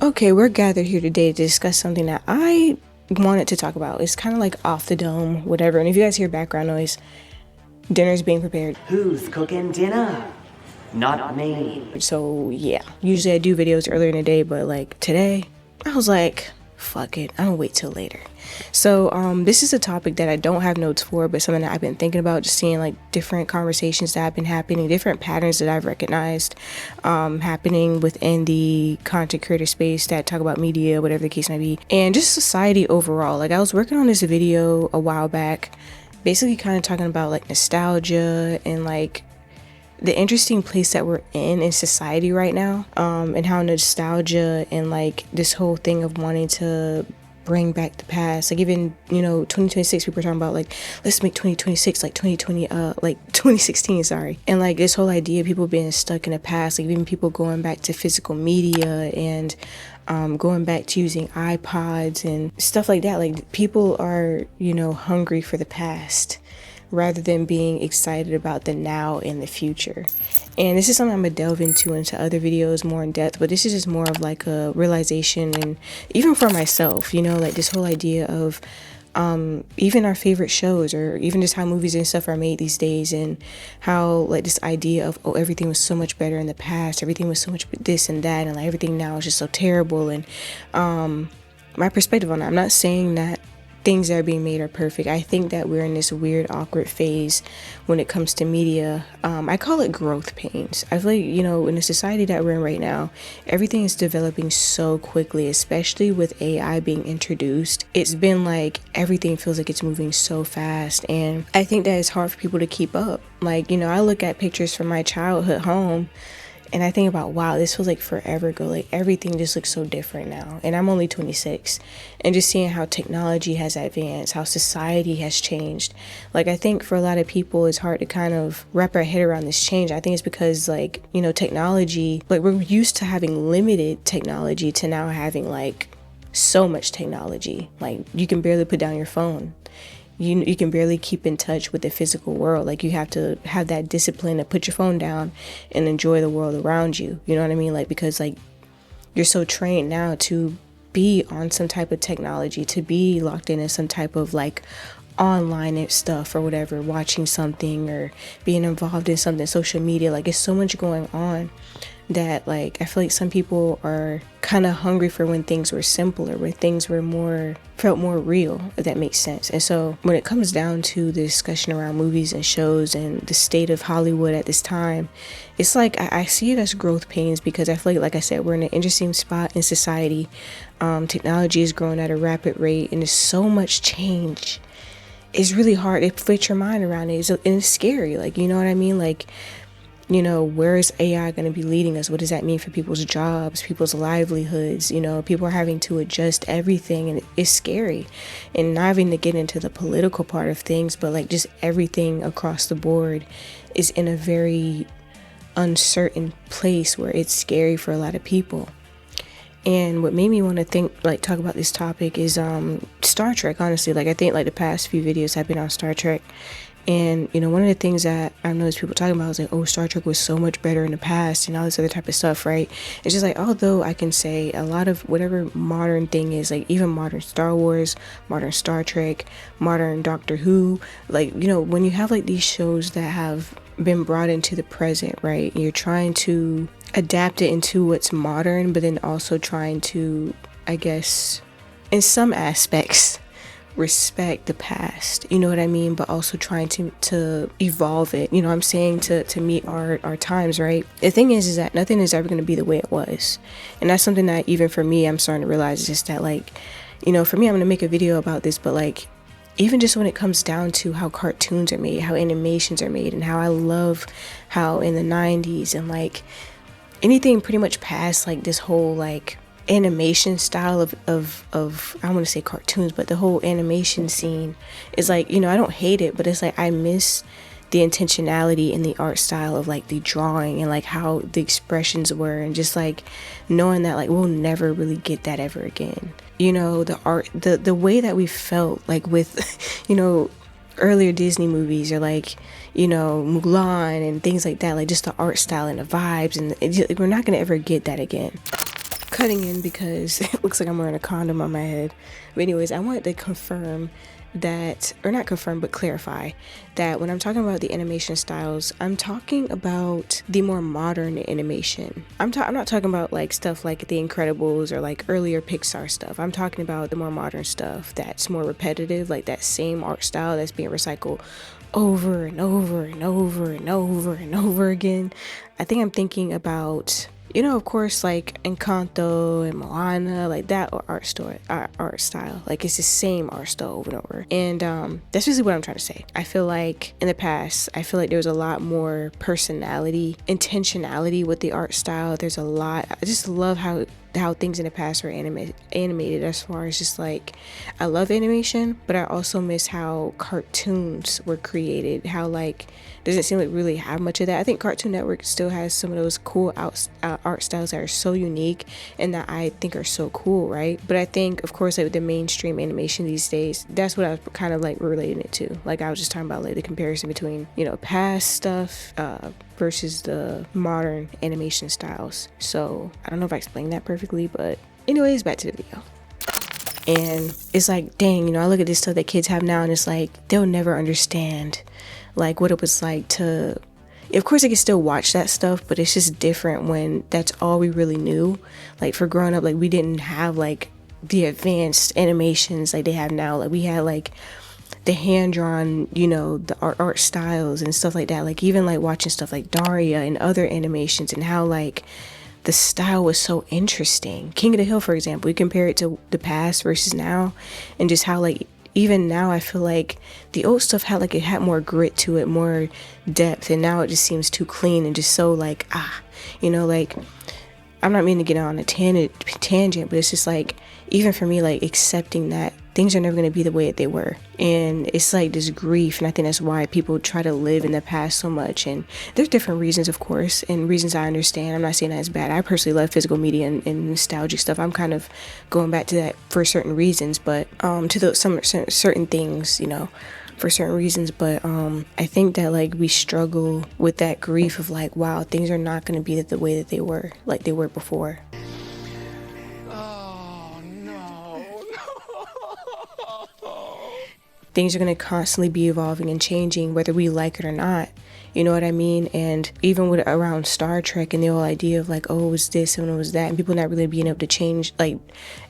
Okay, we're gathered here today to discuss something that I wanted to talk about. It's kind of like off the dome, whatever. And if you guys hear background noise, dinner's being prepared. Who's cooking dinner? Not me. So yeah, usually I do videos earlier in the day, but like today, I was like, fuck it, I'm gonna wait till later. So this is a topic that I don't have notes for, but something that I've been thinking about, just seeing like different conversations that have been happening, different patterns that I've recognized happening within the content creator space that talk about media, whatever the case may be, and just society overall. Like I was working on this video a while back, basically kind of talking about like nostalgia and like the interesting place that we're in society right now, and how nostalgia and like this whole thing of wanting to bring back the past, like even 2026 people are talking about like let's make 2026 like 2020 like 2016, sorry, and like this whole idea of people being stuck in the past, like even people going back to physical media and going back to using iPods and stuff like that. Like people are hungry for the past rather than being excited about the now and the future. And this is something I'm gonna delve into other videos more in depth, but this is just more of like a realization, and even for myself, like this whole idea of even our favorite shows, or even just how movies and stuff are made these days, and how like this idea of, oh, everything was so much better in the past, everything was so much this and that, and like everything now is just so terrible. And my perspective on that, I'm not saying that things that are being made are perfect. I think that we're in this weird, awkward phase when it comes to media. I call it growth pains. I feel like, in the society that we're in right now, everything is developing so quickly, especially with AI being introduced. It's been like everything feels like it's moving so fast, and I think that it's hard for people to keep up. Like, I look at pictures from my childhood home, and I think about, wow, this feels like forever ago. Like everything just looks so different now. And I'm only 26. And just seeing how technology has advanced, how society has changed. Like I think for a lot of people, it's hard to kind of wrap our head around this change. I think it's because like, technology, like we're used to having limited technology to now having like so much technology. Like you can barely put down your phone. You can barely keep in touch with the physical world. Like you have to have that discipline to put your phone down and enjoy the world around you. You know what I mean? Like, because like you're so trained now to be on some type of technology, to be locked in some type of like online stuff or whatever, watching something or being involved in something, social media. Like it's so much going on that like I feel like some people are kind of hungry for when things were simpler, where things were felt more real, if that makes sense. And so when it comes down to the discussion around movies and shows and the state of Hollywood at this time, it's like I see it as growth pains, because I feel like I said, we're in an interesting spot in society. Technology is growing at a rapid rate, and there's so much change. It's really hard to fit your mind around it, and it's scary. Like, you know what I mean? Like, where is AI going to be leading us? What does that mean for people's jobs, people's livelihoods? People are having to adjust everything, and it's scary. And not having to get into the political part of things, but like just everything across the board is in a very uncertain place where it's scary for a lot of people. And what made me want to talk about this topic is Star Trek, honestly. Like I think like the past few videos have been on Star Trek. And, one of the things that I've noticed people talking about is like, oh, Star Trek was so much better in the past and all this other type of stuff, right? It's just like, although I can say a lot of whatever modern thing is, like even modern Star Wars, modern Star Trek, modern Doctor Who, like, when you have like these shows that have been brought into the present, right? You're trying to adapt it into what's modern, but then also trying to, I guess, in some aspects, respect the past, you know what I mean, but also trying to evolve it, I'm saying, to meet our times, right? The thing is that nothing is ever going to be the way it was, and that's something that even for me I'm starting to realize, is just that like, for me, I'm going to make a video about this, but like even just when it comes down to how cartoons are made, how animations are made, and how I love how in the 90s and like anything pretty much past like this whole like animation style of I don't want to say cartoons, but the whole animation scene is like, I don't hate it, but it's like I miss the intentionality in the art style of like the drawing and like how the expressions were, and just like knowing that like we'll never really get that ever again. The art, the way that we felt like with earlier Disney movies, or like Mulan and things like that, like just the art style and the vibes, and we're not gonna ever get that again. cutting in because it looks like I'm wearing a condom on my head. But anyways, I wanted to confirm that, or not confirm, but clarify that when I'm talking about the animation styles, I'm talking about the more modern animation. I'm not talking about like stuff like The Incredibles or like earlier Pixar stuff. I'm talking about the more modern stuff that's more repetitive, like that same art style that's being recycled over and over and over and over and over again. I think I'm thinking about, you know, of course, like Encanto and Moana, like that art style. Like it's the same art style over and over. And that's basically what I'm trying to say. I feel like in the past, I feel like there was a lot more personality, intentionality with the art style. There's a lot. I just love how things in the past were animated, as far as just like, I love animation, but I also miss how cartoons were created, how like doesn't seem like really have much of that. I think Cartoon Network still has some of those cool art styles that are so unique and that I think are so cool, right? But I think, of course, like with the mainstream animation these days, that's what I was kind of like relating it to. Like I was just talking about like the comparison between, you know, past stuff versus the modern animation styles. So I don't know if I explained that perfectly, but anyways, back to the video. And it's like, dang, you know, I look at this stuff that kids have now and it's like, they'll never understand like what it was like to, of course I can still watch that stuff, but it's just different when that's all we really knew. Like for growing up, like we didn't have like the advanced animations like they have now. Like we had like the hand-drawn, you know, the art styles and stuff like that. Like even like watching stuff like Daria and other animations and how like the style was so interesting. King of the Hill, for example, we compare it to the past versus now, and just how like even now I feel like the old stuff had like, it had more grit to it, more depth, and now it just seems too clean and just so like, you know, like I'm not meaning to get on a tangent, but it's just like, even for me, like accepting that things are never going to be the way that they were, and it's like this grief, and I think that's why people try to live in the past so much. And there's different reasons, of course, and reasons I understand. I'm not saying that it's bad. I personally love physical media and nostalgic stuff. I'm kind of going back to that for certain reasons, but to those some certain things, you know, for certain reasons. But I think that like we struggle with that grief of like, wow, things are not going to be the way that they were, like they were before. Things are going to constantly be evolving and changing, whether we like it or not. You know what I mean? And even with around Star Trek and the whole idea of like, oh, it was this and it was that, and people not really being able to change, like,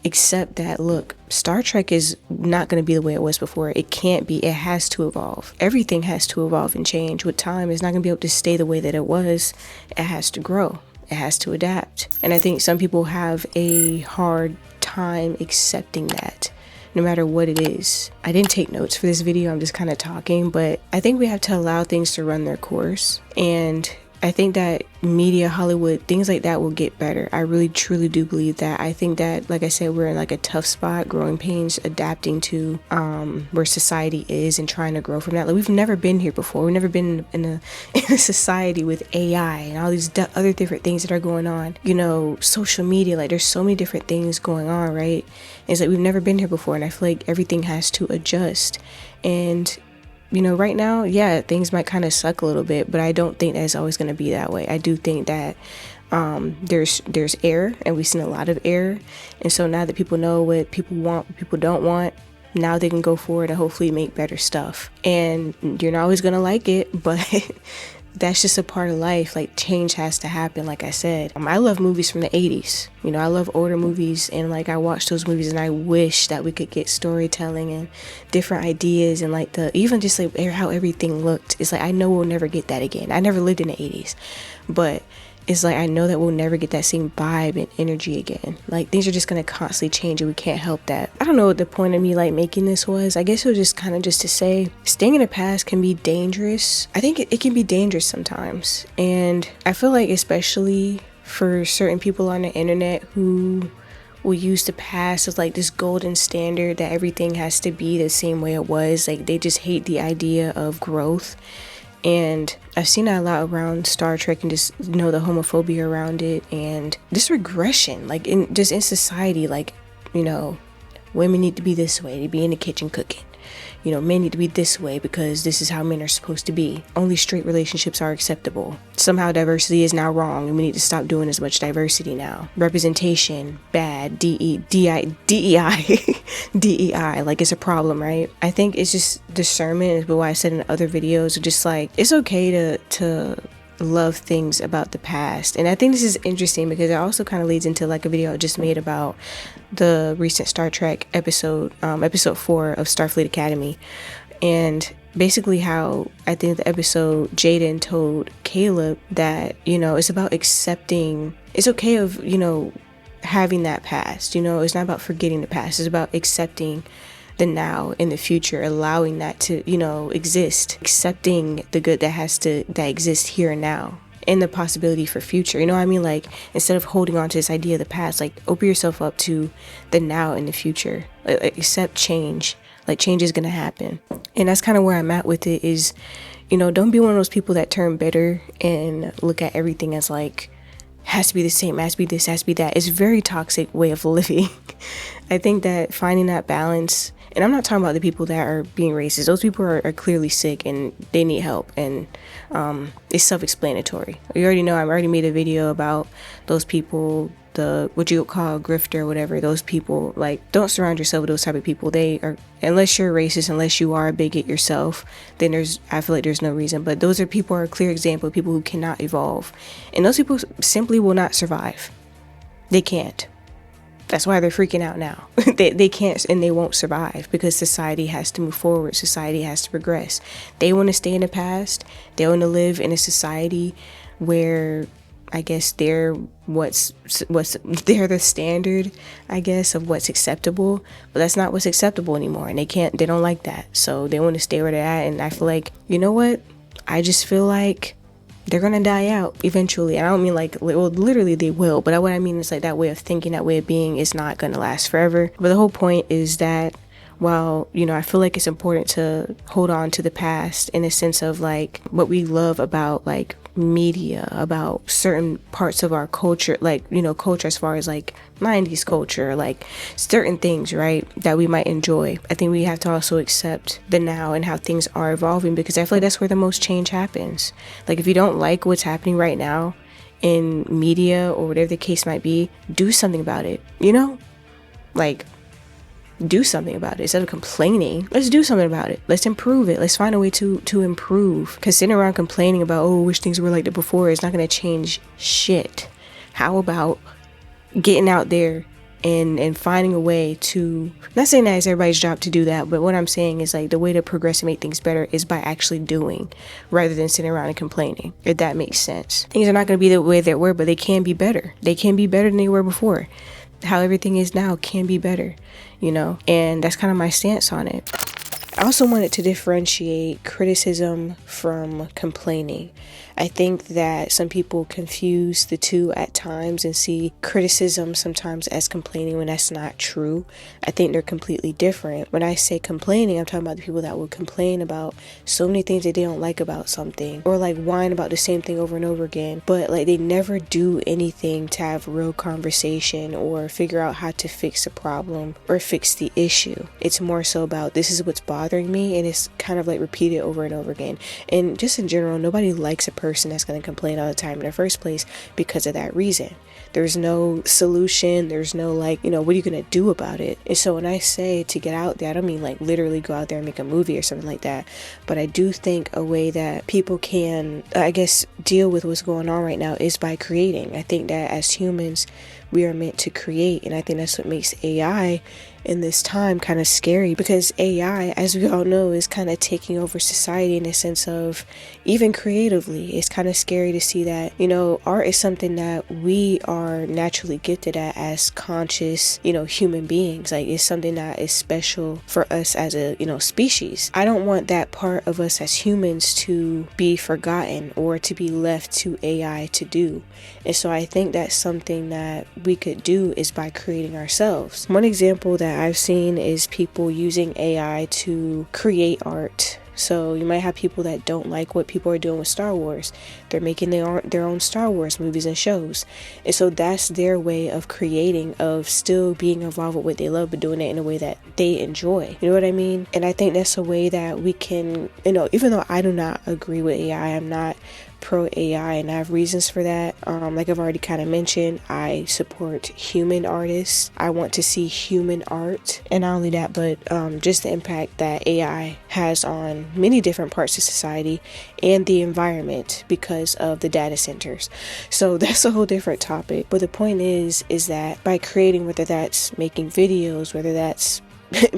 accept that, look, Star Trek is not going to be the way it was before. It can't be. It has to evolve. Everything has to evolve and change with time. It's not going to be able to stay the way that it was. It has to grow. It has to adapt. And I think some people have a hard time accepting that, no matter what it is. I didn't take notes for this video, I'm just kind of talking, but I think we have to allow things to run their course. And I think that media, Hollywood, things like that will get better. I really truly do believe that. I think that, like I said, we're in like a tough spot, growing pains, adapting to where society is and trying to grow from that. Like we've never been here before. We've never been in a society with AI and all these other different things that are going on. You know, social media, like there's so many different things going on, right? And it's like we've never been here before, and I feel like everything has to adjust. And you know, right now, yeah, things might kind of suck a little bit, but I don't think that's always going to be that way. I do think that there's error, and we've seen a lot of error. And so now that people know what people want, what people don't want, now they can go forward and hopefully make better stuff. And you're not always going to like it, but that's just a part of life. Like change has to happen, like I said. I love movies from the 80s. You know, I love older movies, and like I watch those movies and I wish that we could get storytelling and different ideas, and like even just like how everything looked. It's like I know we'll never get that again. I never lived in the 80s, but it's like I know that we'll never get that same vibe and energy again. Like things are just gonna constantly change, and we can't help that. I don't know what the point of me like making this was. I guess it was just kind of just to say staying in the past can be dangerous. I think it can be dangerous sometimes, and I feel like especially for certain people on the internet who will use the past as like this golden standard that everything has to be the same way it was. Like they just hate the idea of growth. And I've seen that a lot around Star Trek, and just, you know, the homophobia around it and this regression, like in society, like, you know, women need to be this way, to be in the kitchen cooking, men need to be this way because this is how men are supposed to be. Only straight relationships are acceptable. Somehow diversity is now wrong and we need to stop doing as much diversity now. Representation, bad, DEI, like it's a problem, right? I think it's just discernment is what I said in other videos, just like it's okay to love things about the past. And I think this is interesting because it also kind of leads into like a video I just made about the recent Star Trek episode 4 of Starfleet Academy, and basically how at the end of the episode Jaden told Caleb that it's about accepting, it's okay of having that past, it's not about forgetting the past, it's about accepting the now and the future, allowing that to exist, accepting the good that exists here and now, and the possibility for future. Like instead of holding on to this idea of the past, like open yourself up to the now and the future. Accept change. Like change is gonna happen. And that's kind of where I'm at with it is, don't be one of those people that turn bitter and look at everything as like has to be the same, has to be this, has to be that. It's a very toxic way of living. I think that finding that balance, and I'm not talking about the people that are being racist. Those people are clearly sick and they need help, and it's self-explanatory. You already know, I already made a video about those people, the what you would call a grifter or whatever. Those people, like, don't surround yourself with those type of people. They are, unless you're racist, unless you are a bigot yourself, then I feel like there's no reason. But those are people, are a clear example of people who cannot evolve, and those people simply will not survive. They can't. That's why they're freaking out now. They can't and they won't survive because society has to move forward. Society has to progress. They want to stay in the past. They want to live in a society where I guess they're they're the standard, I guess, of what's acceptable. But that's not what's acceptable anymore. And they don't like that. So they want to stay where they're at. And I feel like, you know what? I just feel like they're gonna die out eventually. I don't mean like, well, literally they will, but what I mean is like that way of thinking, that way of being is not gonna last forever. But the whole point is that while, I feel like it's important to hold on to the past in a sense of like what we love about like media, about certain parts of our culture, like, culture as far as like 90s culture, like certain things, right, that we might enjoy. I think we have to also accept the now and how things are evolving, because I feel like that's where the most change happens. Like if you don't like what's happening right now in media or whatever the case might be, do something about it, like do something about it. Instead of complaining, let's do something about it. Let's improve it. Let's find a way to improve. Because sitting around complaining about, oh, I wish things were like that before, is not going to change shit. How about getting out there and finding a way to, not saying that it's everybody's job to do that, but what I'm saying is like the way to progress and make things better is by actually doing, rather than sitting around and complaining, if that makes sense. Things are not going to be the way they were, but they can be better. They can be better than they were before. How everything is now can be better, and that's kind of my stance on it. I also wanted to differentiate criticism from complaining. I think that some people confuse the two at times and see criticism sometimes as complaining when that's not true. I think they're completely different. When I say complaining, I'm talking about the people that will complain about so many things that they don't like about something, or like whine about the same thing over and over again, but like they never do anything to have real conversation or figure out how to fix a problem or fix the issue. It's more so about, this is what's bothering me, and it's kind of like repeated over and over again. And just in general, nobody likes a person that's going to complain all the time in the first place because of that reason. There's no solution. There's no like, what are you going to do about it? And so when I say to get out there, I don't mean like literally go out there and make a movie or something like that. But I do think a way that people can, I guess, deal with what's going on right now is by creating. I think that as humans, we are meant to create. And I think that's what makes AI in this time kind of scary, because AI, as we all know, is kind of taking over society in a sense of even creatively. It's kind of scary to see that, art is something that we are naturally gifted at as conscious, human beings. Like it's something that is special for us as a, species. I don't want that part of us as humans to be forgotten or to be left to AI to do. And so I think that's something that we could do is by creating ourselves. One example that I've seen is people using AI to create art. So you might have people that don't like what people are doing with Star Wars. They're making their own Star Wars movies and shows. And so that's their way of creating, of still being involved with what they love, but doing it in a way that they enjoy. You know what I mean? And I think that's a way that we can, even though I do not agree with AI, I'm not pro AI, and I have reasons for that. Like I've already kind of mentioned, I support human artists. I want to see human art, and not only that, but just the impact that AI has on many different parts of society and the environment because of the data centers. So that's a whole different topic. But the point is that by creating, whether that's making videos, whether that's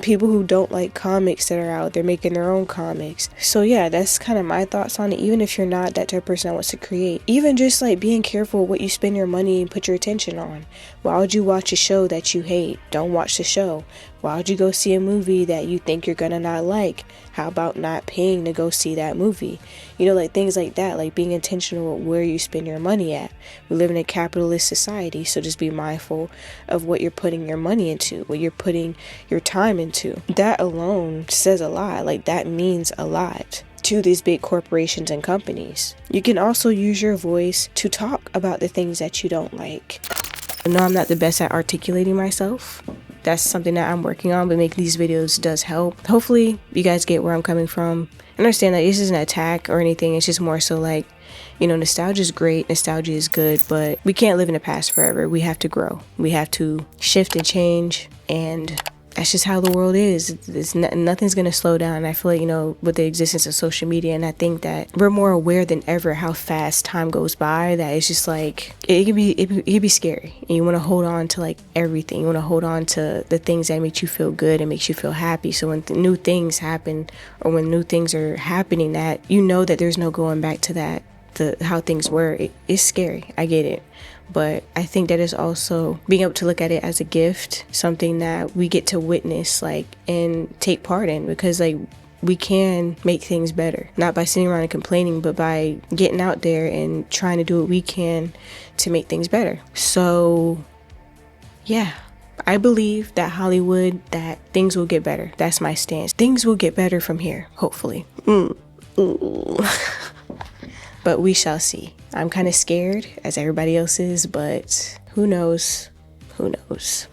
people who don't like comics that are out, they're making their own comics. So yeah, that's kind of my thoughts on it. Even if you're not that type of person that wants to create, even just like being careful what you spend your money and put your attention on. Why would you watch a show that you hate? Don't watch the show. Why would you go see a movie that you think you're gonna not like? How about not paying to go see that movie? Like things like that, like being intentional with where you spend your money at. We live in a capitalist society, so just be mindful of what you're putting your money into, what you're putting your time into. That alone says a lot. Like that means a lot to these big corporations and companies. You can also use your voice to talk about the things that you don't like. I know I'm not the best at articulating myself. That's something that I'm working on, but making these videos does help. Hopefully you guys get where I'm coming from. Understand that this isn't an attack or anything. It's just more so like, nostalgia is great, nostalgia is good, but we can't live in the past forever. We have to grow. We have to shift and change, and that's just how the world is. Nothing's going to slow down. I feel like, with the existence of social media, and I think that we're more aware than ever how fast time goes by, that it's just like, it can be scary. And you want to hold on to like everything. You want to hold on to the things that make you feel good and makes you feel happy. So when new things happen, or when new things are happening, that that there's no going back to that, how things were, it's scary. I get it. But I think that is also being able to look at it as a gift, something that we get to witness, like, and take part in, because like we can make things better, not by sitting around and complaining, but by getting out there and trying to do what we can to make things better. So yeah, I believe that Hollywood, that things will get better. That's my stance. Things will get better from here, hopefully. But we shall see. I'm kind of scared, as everybody else is, but who knows? Who knows?